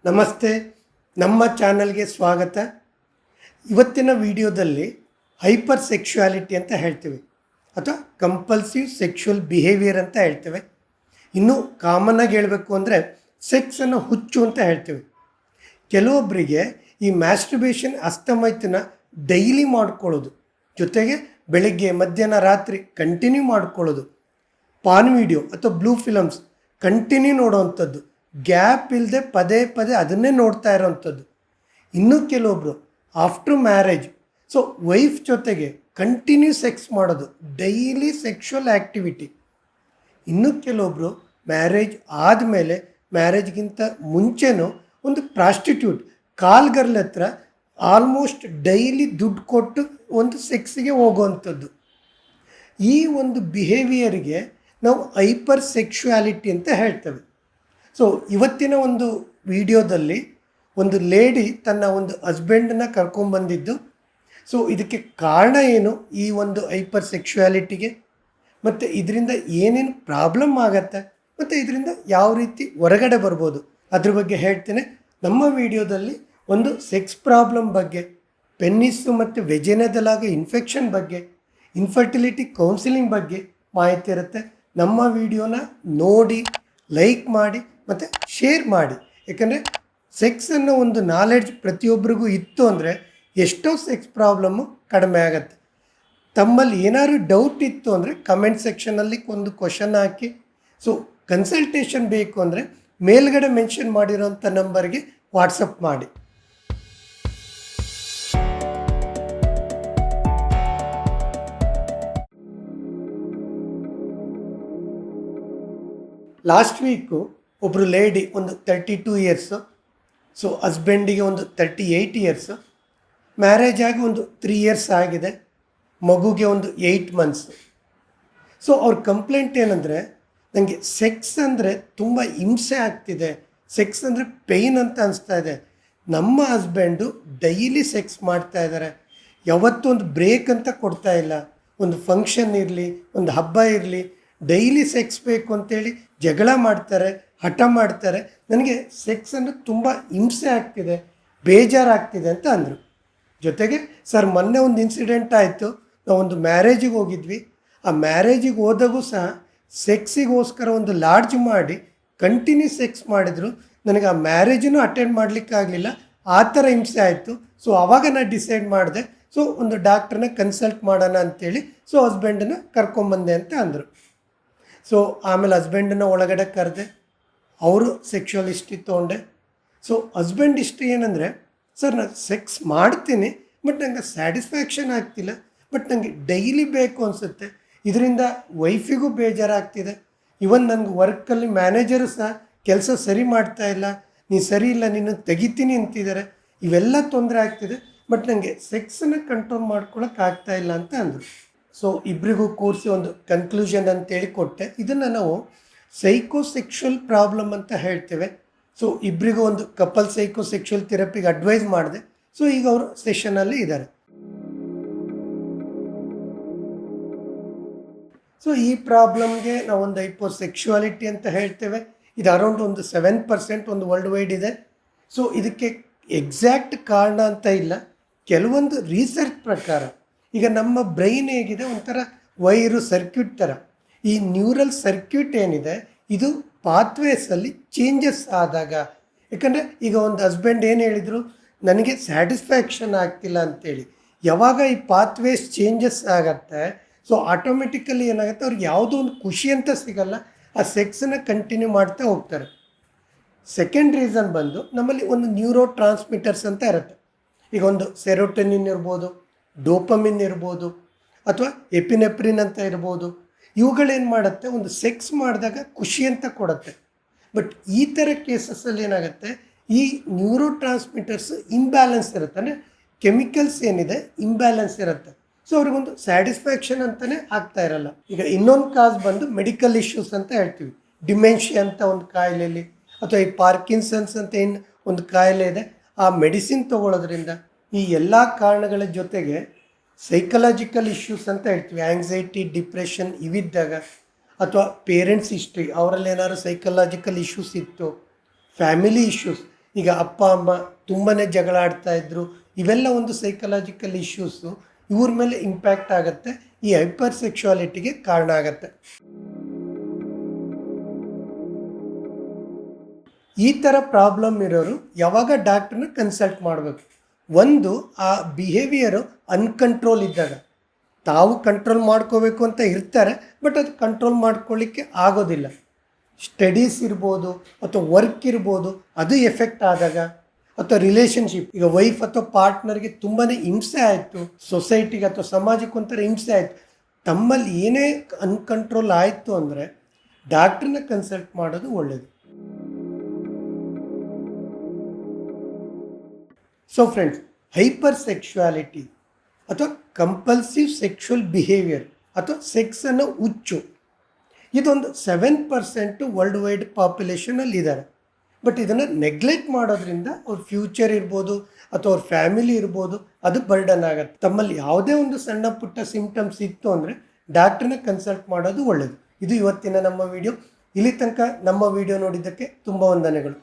ನಮಸ್ತೆ, ನಮ್ಮ ಚಾನಲ್ಗೆ ಸ್ವಾಗತ. ಇವತ್ತಿನ ವಿಡಿಯೋದಲ್ಲಿ ಹೈಪರ್ ಸೆಕ್ಷುಯಾಲಿಟಿ ಅಂತ ಹೇಳ್ತೀವಿ ಅಥವಾ ಕಂಪಲ್ಸಿವ್ ಸೆಕ್ಷುವಲ್ ಬಿಹೇವಿಯರ್ ಅಂತ ಹೇಳ್ತೇವೆ. ಇನ್ನೂ ಕಾಮನ್ನಾಗಿ ಹೇಳಬೇಕು ಅಂದರೆ ಸೆಕ್ಸನ್ನು ಹುಚ್ಚು ಅಂತ ಹೇಳ್ತೀವಿ. ಕೆಲವೊಬ್ಬರಿಗೆ ಈ ಮ್ಯಾಸ್ಟರ್ಬೇಷನ್ ಅಸ್ತಮೈತನ ಡೈಲಿ ಮಾಡ್ಕೊಳ್ಳೋದು, ಜೊತೆಗೆ ಬೆಳಗ್ಗೆ ಮಧ್ಯಾಹ್ನ ರಾತ್ರಿ ಕಂಟಿನ್ಯೂ ಮಾಡ್ಕೊಳ್ಳೋದು, ಪಾನ್ ವಿಡಿಯೋ ಅಥವಾ ಬ್ಲೂ ಫಿಲಮ್ಸ್ ಕಂಟಿನ್ಯೂ ನೋಡೋವಂಥದ್ದು, ಗ್ಯಾಪ್ ಇಲ್ಲದೆ ಪದೇ ಪದೇ ಅದನ್ನೇ ನೋಡ್ತಾ ಇರೋವಂಥದ್ದು. ಇನ್ನೂ ಕೆಲವೊಬ್ಬರು ಆಫ್ಟರ್ ಮ್ಯಾರೇಜ್ ವೈಫ್ ಜೊತೆಗೆ ಕಂಟಿನ್ಯೂ ಸೆಕ್ಸ್ ಮಾಡೋದು, ಡೈಲಿ ಸೆಕ್ಷುವಲ್ ಆ್ಯಕ್ಟಿವಿಟಿ. ಇನ್ನೂ ಕೆಲವೊಬ್ಬರು ಮ್ಯಾರೇಜ್ ಆದಮೇಲೆ ಮ್ಯಾರೇಜ್ಗಿಂತ ಮುಂಚೆನೂ ಒಂದು ಪ್ರಾಸ್ಟಿಟ್ಯೂಟ್ ಕಾಲ್ಗರ್ಲ್ ಹತ್ರ ಆಲ್ಮೋಸ್ಟ್ ಡೈಲಿ ದುಡ್ಡು ಕೊಟ್ಟು ಒಂದು ಸೆಕ್ಸಿಗೆ ಹೋಗುವಂಥದ್ದು. ಈ ಒಂದು ಬಿಹೇವಿಯರಿಗೆ ನಾವು ಹೈಪರ್ ಸೆಕ್ಷುಯಾಲಿಟಿ ಅಂತ ಹೇಳ್ತೇವೆ. ಇವತ್ತಿನ ಒಂದು ವಿಡಿಯೋದಲ್ಲಿ ಒಂದು ಲೇಡಿ ತನ್ನ ಒಂದು ಹಸ್ಬೆಂಡನ್ನ ಕರ್ಕೊಂಡ್ಬಂದಿದ್ದು. ಇದಕ್ಕೆ ಕಾರಣ ಏನು, ಈ ಒಂದು ಹೈಪರ್ ಸೆಕ್ಷುಯಾಲಿಟಿಗೆ, ಮತ್ತು ಇದರಿಂದ ಏನೇನು ಪ್ರಾಬ್ಲಮ್ ಆಗತ್ತೆ, ಮತ್ತು ಇದರಿಂದ ಯಾವ ರೀತಿ ಹೊರಗಡೆ ಬರ್ಬೋದು, ಅದ್ರ ಬಗ್ಗೆ ಹೇಳ್ತೇನೆ. ನಮ್ಮ ವಿಡಿಯೋದಲ್ಲಿ ಒಂದು ಸೆಕ್ಸ್ ಪ್ರಾಬ್ಲಮ್ ಬಗ್ಗೆ, ಪೆನ್ನಿಸ್ಸು ಮತ್ತು ವೆಜಿನದಲ್ಲಾಗೋ ಇನ್ಫೆಕ್ಷನ್ ಬಗ್ಗೆ, ಇನ್ಫರ್ಟಿಲಿಟಿ ಕೌನ್ಸಿಲಿಂಗ್ ಬಗ್ಗೆ ಮಾಹಿತಿ ಇರುತ್ತೆ. ನಮ್ಮ ವಿಡಿಯೋನ ನೋಡಿ, ಲೈಕ್ ಮಾಡಿ ಮತ್ತು ಶೇರ್ ಮಾಡಿ. ಯಾಕಂದರೆ ಸೆಕ್ಸ್ ಅನ್ನೋ ಒಂದು ನಾಲೆಡ್ಜ್ ಪ್ರತಿಯೊಬ್ಬರಿಗೂ ಇತ್ತು ಅಂದರೆ ಎಷ್ಟೋ ಸೆಕ್ಸ್ ಪ್ರಾಬ್ಲಮ್ಮು ಕಡಿಮೆ ಆಗುತ್ತೆ. ತಮ್ಮಲ್ಲಿ ಏನಾದ್ರು ಡೌಟ್ ಇತ್ತು ಅಂದರೆ ಕಮೆಂಟ್ ಸೆಕ್ಷನಲ್ಲಿ ಒಂದು ಕ್ವಶನ್ ಹಾಕಿ. ಕನ್ಸಲ್ಟೇಷನ್ ಬೇಕು ಅಂದರೆ ಮೇಲ್ಗಡೆ ಮೆನ್ಷನ್ ಮಾಡಿರೋಂಥ ನಂಬರ್ಗೆ ವಾಟ್ಸಪ್ ಮಾಡಿ. ಲಾಸ್ಟ್ ವೀಕು ಒಬ್ಬರು ಲೇಡಿ ಒಂದು 32 ಇಯರ್ಸು, ಹಸ್ಬೆಂಡಿಗೆ ಒಂದು 38 ಇಯರ್ಸು, ಮ್ಯಾರೇಜ್ ಆಗಿ ಒಂದು 3 ಇಯರ್ಸ್ ಆಗಿದೆ, ಮಗುಗೆ ಒಂದು 8 ಮಂತ್ಸು. ಅವ್ರ ಕಂಪ್ಲೇಂಟ್ ಏನಂದರೆ, ನನಗೆ ಸೆಕ್ಸ್ ಅಂದರೆ ತುಂಬ ಹಿಂಸೆ ಆಗ್ತಿದೆ, ಸೆಕ್ಸ್ ಅಂದರೆ ಪೇಯ್ನ್ ಅಂತ ಅನಿಸ್ತಾ ಇದೆ. ನಮ್ಮ ಹಸ್ಬೆಂಡು ಡೈಲಿ ಸೆಕ್ಸ್ ಮಾಡ್ತಾ ಇದ್ದಾರೆ, ಯಾವತ್ತೂ ಒಂದು ಬ್ರೇಕ್ ಅಂತ ಕೊಡ್ತಾ ಇಲ್ಲ. ಒಂದು ಫಂಕ್ಷನ್ ಇರಲಿ, ಒಂದು ಹಬ್ಬ ಇರಲಿ, ಡೈಲಿ ಸೆಕ್ಸ್ ಬೇಕು ಅಂತೇಳಿ ಜಗಳ ಮಾಡ್ತಾರೆ, ಹಠ ಮಾಡ್ತಾರೆ. ನನಗೆ ಸೆಕ್ಸ್ ಅಂದರೆ ತುಂಬ ಹಿಂಸೆ ಆಗ್ತಿದೆ, ಬೇಜಾರಾಗ್ತಿದೆ ಅಂತ ಅಂದರು. ಜೊತೆಗೆ ಸರ್, ಮೊನ್ನೆ ಒಂದು ಇನ್ಸಿಡೆಂಟ್ ಆಯಿತು. ನಾವೊಂದು ಮ್ಯಾರೇಜಿಗೆ ಹೋಗಿದ್ವಿ. ಆ ಮ್ಯಾರೇಜಿಗೆ ಹೋದಾಗೂ ಸಹ ಸೆಕ್ಸಿಗೋಸ್ಕರ ಒಂದು ಲಾಡ್ಜ್ ಮಾಡಿ ಕಂಟಿನ್ಯೂ ಸೆಕ್ಸ್ ಮಾಡಿದರು. ನನಗೆ ಆ ಮ್ಯಾರೇಜನ್ನು ಅಟೆಂಡ್ ಮಾಡಲಿಕ್ಕಾಗಲಿಲ್ಲ, ಆ ಥರ ಹಿಂಸೆ ಆಯಿತು. ಆವಾಗ ನಾನು ಡಿಸೈಡ್ ಮಾಡಿದೆ, ಒಂದು ಡಾಕ್ಟ್ರನ್ನ ಕನ್ಸಲ್ಟ್ ಮಾಡೋಣ ಅಂಥೇಳಿ ಹಸ್ಬೆಂಡನ್ನ ಕರ್ಕೊಂಬಂದೆ ಅಂತ ಅಂದರು. ಆಮೇಲೆ ಹಸ್ಬೆಂಡನ್ನ ಒಳಗಡೆ ಕರೆದೆ, ಅವರು ಸೆಕ್ಷುವಲ್ ಹಿಸ್ಟ್ರಿ ತೊಗೊಂಡೆ. ಹಸ್ಬೆಂಡ್ ಹಿಸ್ಟ್ರಿ ಏನಂದರೆ, ಸರ್ ನಾನು ಸೆಕ್ಸ್ ಮಾಡ್ತೀನಿ, ಬಟ್ ನನಗೆ ಸ್ಯಾಟಿಸ್ಫ್ಯಾಕ್ಷನ್ ಆಗ್ತಿಲ್ಲ, ಬಟ್ ನನಗೆ ಡೈಲಿ ಬೇಕು ಅನಿಸುತ್ತೆ. ಇದರಿಂದ ವೈಫಿಗೂ ಬೇಜಾರಾಗ್ತಿದೆ. ಇವನ್ ನನಗೆ ವರ್ಕಲ್ಲಿ ಮ್ಯಾನೇಜರು ಸಹ ಕೆಲಸ ಸರಿ ಮಾಡ್ತಾ ಇಲ್ಲ, ನೀನು ಸರಿ ಇಲ್ಲ, ನಿನ್ನ ತೆಗಿತೀನಿ ಅಂತಿದ್ದಾರೆ. ಇವೆಲ್ಲ ತೊಂದರೆ ಆಗ್ತಿದೆ, ಬಟ್ ನನಗೆ ಸೆಕ್ಸನ್ನು ಕಂಟ್ರೋಲ್ ಮಾಡ್ಕೊಳಕ್ಕಾಗ್ತಾ ಇಲ್ಲ ಅಂತ ಅಂದರು. ಇಬ್ಬರಿಗೂ ಕೂರಿಸಿ ಒಂದು ಕನ್ಕ್ಲೂಷನ್ ಅಂತೇಳಿ ಕೊಟ್ಟೆ. ಇದನ್ನು ನಾವು ಸೈಕೋಸೆಕ್ಷುವಲ್ ಪ್ರಾಬ್ಲಮ್ ಅಂತ ಹೇಳ್ತೇವೆ. ಇಬ್ಬರಿಗೂ ಒಂದು ಕಪಲ್ ಸೈಕೋಸೆಕ್ಷುವಲ್ ಥೆರಪಿಗೆ ಅಡ್ವೈಸ್ ಮಾಡಿದೆ. ಈಗ ಅವರು ಸೆಷನಲ್ಲಿ ಇದ್ದಾರೆ. ಈ ಪ್ರಾಬ್ಲಮ್ಗೆ ನಾವೊಂದು ಹೈಪರ್ ಸೆಕ್ಷುವಾಲಿಟಿ ಅಂತ ಹೇಳ್ತೇವೆ. ಇದು ಅರೌಂಡ್ ಒಂದು 7% ಒಂದು ವರ್ಲ್ಡ್ ವೈಡ್ ಇದೆ. ಇದಕ್ಕೆ ಎಕ್ಸಾಕ್ಟ್ ಕಾರಣ ಅಂತ ಇಲ್ಲ. ಕೆಲವೊಂದು ರಿಸರ್ಚ್ ಪ್ರಕಾರ ಈಗ ನಮ್ಮ ಬ್ರೈನ್ ಹೇಗಿದೆ, ಒಂಥರ ವೈರು ಸರ್ಕ್ಯೂಟ್ ಥರ. ಈ ನ್ಯೂರಲ್ ಸರ್ಕ್ಯೂಟ್ ಏನಿದೆ, ಇದು ಪಾತ್ವೇಸಲ್ಲಿ ಚೇಂಜಸ್ ಆದಾಗ, ಯಾಕಂದರೆ ಈಗ ಒಂದು ಹಸ್ಬೆಂಡ್ ಏನು ಹೇಳಿದರು, ನನಗೆ ಸ್ಯಾಟಿಸ್ಫ್ಯಾಕ್ಷನ್ ಆಗ್ತಿಲ್ಲ ಅಂತೇಳಿ. ಯಾವಾಗ ಈ ಪಾತ್ವೇಸ್ ಚೇಂಜಸ್ ಆಗತ್ತೆ, ಆಟೋಮೆಟಿಕಲಿ ಏನಾಗುತ್ತೆ, ಅವ್ರಿಗೆ ಯಾವುದೋ ಒಂದು ಖುಷಿ ಅಂತ ಸಿಗಲ್ಲ, ಆ ಸೆಕ್ಸನ್ನು ಕಂಟಿನ್ಯೂ ಮಾಡ್ತಾ ಹೋಗ್ತಾರೆ. ಸೆಕೆಂಡ್ ರೀಸನ್ ಬಂದು ನಮ್ಮಲ್ಲಿ ಒಂದು ನ್ಯೂರೋ ಟ್ರಾನ್ಸ್ಮಿಟರ್ಸ್ ಅಂತ ಇರುತ್ತೆ. ಈಗ ಒಂದು ಸೆರೋಟೊನಿನ್ ಇರ್ಬೋದು, ಡೋಪಮಿನ್ ಇರ್ಬೋದು, ಅಥವಾ ಎಪಿನೆಪ್ರಿನ್ ಅಂತ ಇರ್ಬೋದು. ಇವುಗಳೇನು ಮಾಡುತ್ತೆ, ಒಂದು ಸೆಕ್ಸ್ ಮಾಡಿದಾಗ ಖುಷಿ ಅಂತ ಕೊಡುತ್ತೆ. ಬಟ್ ಈ ಥರ ಕೇಸಸ್ಸಲ್ಲಿ ಏನಾಗುತ್ತೆ, ಈ ನ್ಯೂರೋ ಟ್ರಾನ್ಸ್ಮಿಟರ್ಸ್ ಇಂಬ್ಯಾಲೆನ್ಸ್ ಇರುತ್ತೆ, ಅಂದರೆ ಕೆಮಿಕಲ್ಸ್ ಏನಿದೆ ಇಂಬ್ಯಾಲೆನ್ಸ್ ಇರುತ್ತೆ. ಅವ್ರಿಗೊಂದು ಸ್ಯಾಟಿಸ್ಫ್ಯಾಕ್ಷನ್ ಅಂತಲೇ ಆಗ್ತಾ ಇರಲ್ಲ. ಈಗ ಇನ್ನೊಂದು ಕಾಸ್ ಬಂದು ಮೆಡಿಕಲ್ ಇಶ್ಯೂಸ್ ಅಂತ ಹೇಳ್ತೀವಿ. ಡಿಮೆನ್ಷಿಯಾ ಅಂತ ಒಂದು ಕಾಯಿಲೆಯಲ್ಲಿ, ಅಥವಾ ಈ ಪಾರ್ಕಿನ್ಸನ್ಸ್ ಅಂತ ಏನು ಒಂದು ಕಾಯಿಲೆ ಇದೆ, ಆ ಮೆಡಿಸಿನ್ ತೊಗೊಳ್ಳೋದ್ರಿಂದ, ಈ ಎಲ್ಲ ಕಾರಣಗಳ ಜೊತೆಗೆ ಸೈಕಲಾಜಿಕಲ್ ಇಶ್ಯೂಸ್ ಅಂತ ಹೇಳ್ತೀವಿ, ಆ್ಯಂಗ್ಸೈಟಿ, ಡಿಪ್ರೆಷನ್ ಇವಿದ್ದಾಗ, ಅಥವಾ ಪೇರೆಂಟ್ಸ್ ಹಿಸ್ಟ್ರಿ, ಅವರಲ್ಲಿ ಏನಾದ್ರು ಸೈಕಲಾಜಿಕಲ್ ಇಶ್ಯೂಸ್ ಇತ್ತು, ಫ್ಯಾಮಿಲಿ ಇಶ್ಯೂಸ್, ಈಗ ಅಪ್ಪ ಅಮ್ಮ ತುಂಬಾ ಜಗಳ ಆಡ್ತಾ ಇದ್ರು, ಇವೆಲ್ಲ ಒಂದು ಸೈಕಲಾಜಿಕಲ್ ಇಶ್ಯೂಸು ಇವ್ರ ಮೇಲೆ ಇಂಪ್ಯಾಕ್ಟ್ ಆಗುತ್ತೆ, ಈ ಹೈಪರ್ ಸೆಕ್ಷುಯಾಲಿಟಿಗೆ ಕಾರಣ ಆಗುತ್ತೆ. ಈ ಥರ ಪ್ರಾಬ್ಲಮ್ ಇರೋರು ಯಾವಾಗ ಡಾಕ್ಟ್ರನ್ನ ಕನ್ಸಲ್ಟ್ ಮಾಡಬೇಕು. ಒಂದು, ಆ ಬಿಹೇವಿಯರು ಅನ್ಕಂಟ್ರೋಲ್ ಇದ್ದಾಗ, ತಾವು ಕಂಟ್ರೋಲ್ ಮಾಡ್ಕೋಬೇಕು ಅಂತ ಇರ್ತಾರೆ, ಬಟ್ ಅದು ಕಂಟ್ರೋಲ್ ಮಾಡ್ಕೊಳ್ಳಿಕ್ಕೆ ಆಗೋದಿಲ್ಲ. ಸ್ಟಡೀಸ್ ಇರ್ಬೋದು ಅಥವಾ ವರ್ಕ್ ಇರ್ಬೋದು, ಅದು ಎಫೆಕ್ಟ್ ಆದಾಗ, ಅಥವಾ ರಿಲೇಷನ್ಶಿಪ್, ಈಗ ವೈಫ್ ಅಥವಾ ಪಾರ್ಟ್ನರ್ಗೆ ತುಂಬಾ ಹಿಂಸೆ ಆಯಿತು, ಸೊಸೈಟಿಗೆ ಅಥವಾ ಸಮಾಜಕ್ಕೆ ಒಂಥರ ಹಿಂಸೆ ಆಯಿತು, ತಮ್ಮಲ್ಲಿ ಏನೇ ಅನ್ಕಂಟ್ರೋಲ್ ಆಯಿತು ಅಂದರೆ ಡಾಕ್ಟ್ರನ್ನ ಕನ್ಸಲ್ಟ್ ಮಾಡೋದು ಒಳ್ಳೆಯದು. ಸೊ ಫ್ರೆಂಡ್ಸ್, ಹೈಪರ್ ಸೆಕ್ಷುಯಾಲಿಟಿ ಅಥವಾ ಕಂಪಲ್ಸಿವ್ ಸೆಕ್ಷುವಲ್ ಬಿಹೇವಿಯರ್ ಅಥವಾ ಸೆಕ್ಸನ್ನು ಹುಚ್ಚು, ಇದೊಂದು 7% ವರ್ಲ್ಡ್ ವೈಡ್ ಪಾಪ್ಯುಲೇಷನಲ್ಲಿ ಇದ್ದಾರೆ. ಬಟ್ ಇದನ್ನು ನೆಗ್ಲೆಕ್ಟ್ ಮಾಡೋದ್ರಿಂದ ಅವ್ರ ಫ್ಯೂಚರ್ ಇರ್ಬೋದು ಅಥವಾ ಅವ್ರ ಫ್ಯಾಮಿಲಿ ಇರ್ಬೋದು, ಅದು ಬರ್ಡನ್ ಆಗುತ್ತೆ. ತಮ್ಮಲ್ಲಿ ಯಾವುದೇ ಒಂದು ಸಣ್ಣ ಪುಟ್ಟ ಸಿಂಪ್ಟಮ್ಸ್ ಇತ್ತು ಅಂದರೆ ಡಾಕ್ಟ್ರನ್ನ ಕನ್ಸಲ್ಟ್ ಮಾಡೋದು ಒಳ್ಳೆಯದು. ಇದು ಇವತ್ತಿನ ನಮ್ಮ ವಿಡಿಯೋ. ಇಲ್ಲಿ ತನಕ ನಮ್ಮ ವಿಡಿಯೋ ನೋಡಿದ್ದಕ್ಕೆ ತುಂಬ ವಂದನೆಗಳು.